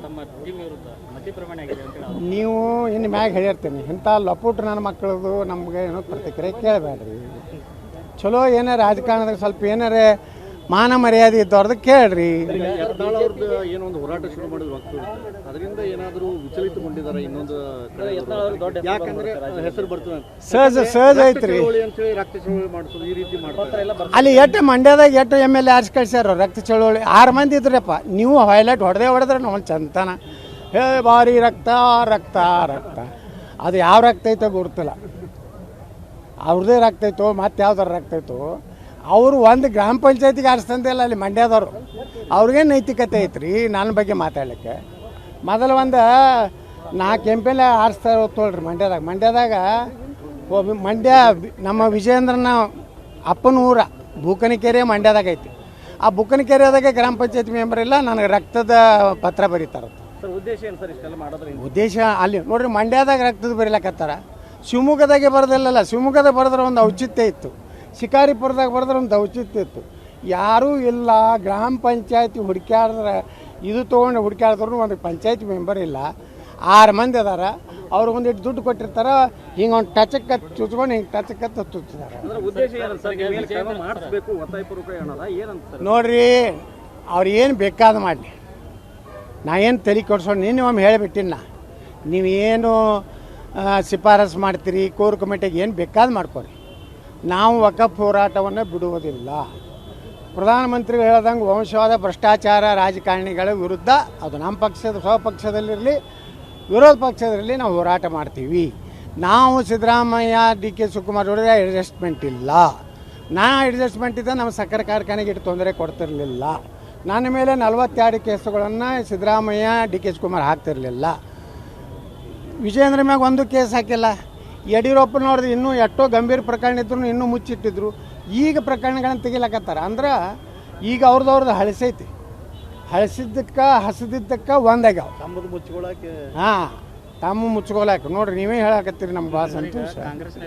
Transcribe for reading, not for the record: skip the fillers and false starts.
ತಮ್ಮ ಟೀಮ್ ವಿರುದ್ಧ ಮತಿ ಪ್ರಮಾಣ ಆಗಿದೆ ಅಂತ ಹೇಳಿ ನೀವು ಇನ್ನು ಮ್ಯಾಗ ಹೇಳಿರ್ತೀನಿ ಇಂಥ ಲಪುಟ್ ನನ್ನ ಮಕ್ಕಳದು ನಮಗೆ ಏನೋ ಪ್ರತಿಕ್ರಿಯೆ ಕೇಳಬೇಡ್ರಿ. ಚಲೋ ಏನಾರ ರಾಜಕಾರಣದಾಗ ಸ್ವಲ್ಪ ಏನಾರ ಮಾನ ಮರ್ಯಾದೆ ಇದ್ದವ್ರದ್ದು ಕೇಳ್ರಿ. ಯತ್ನಾಳ್ ಅವ್ರದ್ದು ಏನೋ ಒಂದು ಹೋರಾಟ ಶುರು ಮಾಡಿದ ವಕ್ತು ಅದರಿಂದ ಏನಾದರೂ ವಿಚಲಿತಗೊಂಡಿದ್ದಾರೆ ಇನ್ನೊಂದು ಯಾಕಂದ್ರೆ ಹೆಸರು ಬರ್ತದೆ ಸಹಜ ಐತ್ರಿ. ಅಂತೇಳಿ ರಕ್ತ ಚಳವಳಿ ಮಾಡಿಸೋದು ಈ ರೀತಿ ಮಾಡ್ತಾರೆ. ಅಲ್ಲಿ ಮಂಡ್ಯದಾಗ MLA ಆರಿಸಿ ಕಳ್ಸ್ಯಾರ ರಕ್ತ ಚಳವಳಿ 6 ಮಂದಿ ಇದ್ರಪ್ಪ. ನೀವು ಹೈಲೈಟ್ ಹೊಡೆದ್ರೆ ನಾವು ಚಂತನ ಭಾರಿ ರಕ್ತ ರಕ್ತ ರಕ್ತ ಅದು ಯಾವ ರಕ್ತ ಐತೋ ಗುರುತಿಲ್ಲ. ಅವ್ರದ್ದೇ ರಕ್ತ ಐತೋ ಮತ್ತೆ ಯಾವ್ದಾರ ರಕ್ತ ಐತೋ. ಅವರು ಒಂದು ಗ್ರಾಮ ಪಂಚಾಯತಿಗೆ ಆರಿಸ್ತಂದಿಲ್ಲ ಅಲ್ಲಿ ಮಂಡ್ಯದವರು. ಅವ್ರಿಗೆ ನೈತಿಕತೆ ಐತ್ರಿ ನನ್ನ ಬಗ್ಗೆ ಮಾತಾಡಲಿಕ್ಕೆ. ಮೊದಲು ಒಂದು 4 MLA ಆರಿಸ್ತಾ ತೋಳ್ರಿ ಮಂಡ್ಯದಾಗ ಮಂಡ್ಯ ನಮ್ಮ ವಿಜಯೇಂದ್ರನ ಅಪ್ಪನ ಊರ ಬೂಕನಕೆರೆ ಮಂಡ್ಯದಾಗ ಐತಿ. ಆ ಬೂಕನಕೆರೆದಾಗ ಗ್ರಾಮ ಪಂಚಾಯತಿ ಮೆಂಬರ್ ಇಲ್ಲ, ನನಗೆ ರಕ್ತದ ಪತ್ರ ಬರೀತಾರ. ಉದ್ದೇಶ ಅಲ್ಲಿ ನೋಡ್ರಿ ಮಂಡ್ಯದಾಗ ರಕ್ತದ ಬರೀಲಕತ್ತಾರ. ಶಿವಮೊಗ್ಗದಾಗೆ ಬರೋದಿಲ್ಲಲ್ಲ, ಶಿವಮೊಗ್ಗದಾಗ ಬರೆದ್ರೆ ಒಂದು ಔಚಿತ್ಯ ಇತ್ತು, ಶಿಕಾರಿಪುರದಾಗ ಬರೆದ್ರೆ ಒಂದು ಔಚಿತ್ಯ ಇತ್ತು. ಯಾರೂ ಇಲ್ಲ. ಗ್ರಾಮ ಪಂಚಾಯತಿ ಹುಡುಕ್ಯಾಡಿದ್ರೆ ಇದು ತೊಗೊಂಡು ಹುಡುಕ್ಯಾಡಿದ್ರು ಒಂದು ಪಂಚಾಯತಿ ಮೆಂಬರ್ ಇಲ್ಲ. 6 ಮಂದಿ ಅದಾರ. ಅವ್ರಿಗೊಂದಿಟ್ಟು ದುಡ್ಡು ಕೊಟ್ಟಿರ್ತಾರೆ, ಹಿಂಗೆ ಒಂದು ಟಚಕ್ಕೆ ಚುಚ್ಕೊಂಡು ಹಿಂಗೆ ಟಚಕ್ಕೆ ಚುಚ್ಚಿದ್ದಾರೆ. ನೋಡ್ರಿ ಅವ್ರು ಏನು ಬೇಕಾದ ಮಾಡಲಿ, ನಾ ಏನು ತಲೆ ಕೊಡ್ಸೋಣ. ನಿನ್ನೆ ಒಮ್ಮೆ ಹೇಳಿಬಿಟ್ಟಿನ, ನೀವೇನು ಶಿಫಾರಸು ಮಾಡ್ತೀರಿ ಕೋರ್ ಕಮಿಟಿಗೆ ಏನು ಬೇಕಾದ ಮಾಡ್ಕೊರಿ, ನಾವು ವಕಫ್ ಹೋರಾಟವನ್ನು ಬಿಡುವುದಿಲ್ಲ. ಪ್ರಧಾನಮಂತ್ರಿಗಳು ಹೇಳ್ದಂಗೆ ವಂಶವಾದ ಭ್ರಷ್ಟಾಚಾರ ರಾಜಕಾರಣಿಗಳ ವಿರುದ್ಧ ಅದು ನಮ್ಮ ಪಕ್ಷದ ಸ್ವಪಕ್ಷದಲ್ಲಿರಲಿ ವಿರೋಧ ಪಕ್ಷದಲ್ಲಿರಲಿ ನಾವು ಹೋರಾಟ ಮಾಡ್ತೀವಿ. ನಾವು ಸಿದ್ದರಾಮಯ್ಯ DK ಶಿವಕುಮಾರ್ ಜೋಡಿ ಅಡ್ಜಸ್ಟ್ಮೆಂಟ್ ಇಲ್ಲ. ಅಡ್ಜಸ್ಟ್ಮೆಂಟ್ ಇದ್ದ ನಮ್ಮ ಸಕ್ಕರೆ ಕಾರ್ಖಾನೆಗೆ ಇಟ್ಟು ತೊಂದರೆ ಕೊಡ್ತಿರಲಿಲ್ಲ. ನನ್ನ ಮೇಲೆ 42 ಕೇಸುಗಳನ್ನು ಸಿದ್ದರಾಮಯ್ಯ DK ಶಿವಕುಮಾರ್ ಹಾಕ್ತಿರಲಿಲ್ಲ. ವಿಜಯೇಂದ್ರ ಮ್ಯಾಗ ಒಂದು ಕೇಸ್ ಹಾಕಿಲ್ಲ. ಯಡಿಯೂರಪ್ಪನವ್ರದ್ದು ಇನ್ನೂ ಎಷ್ಟೋ ಗಂಭೀರ ಪ್ರಕರಣ ಇದ್ರು ಇನ್ನೂ ಮುಚ್ಚಿಟ್ಟಿದ್ರು. ಈಗ ಪ್ರಕರಣಗಳನ್ನು ತೆಗಿಲಕತ್ತಾರ. ಅಂದ್ರೆ ಈಗ ಅವ್ರದ್ದು ಹಳಸೈತಿ. ಹಸಿದಿದ್ದಕ್ಕೆ ಒಂದಾಗ್ಯಾವ ತಮ್ಮದು ಮುಚ್ಕೊಳ್ಳೋಕೆ. ತಮ್ಮ ಮುಚ್ಕೊಳಕ್ಕೆ ನೋಡ್ರಿ ನೀವೇ ಹೇಳಕತ್ತೀರಿ. ನಮ್ಗೆ ಭಾಳ ಸಂತೋಷ.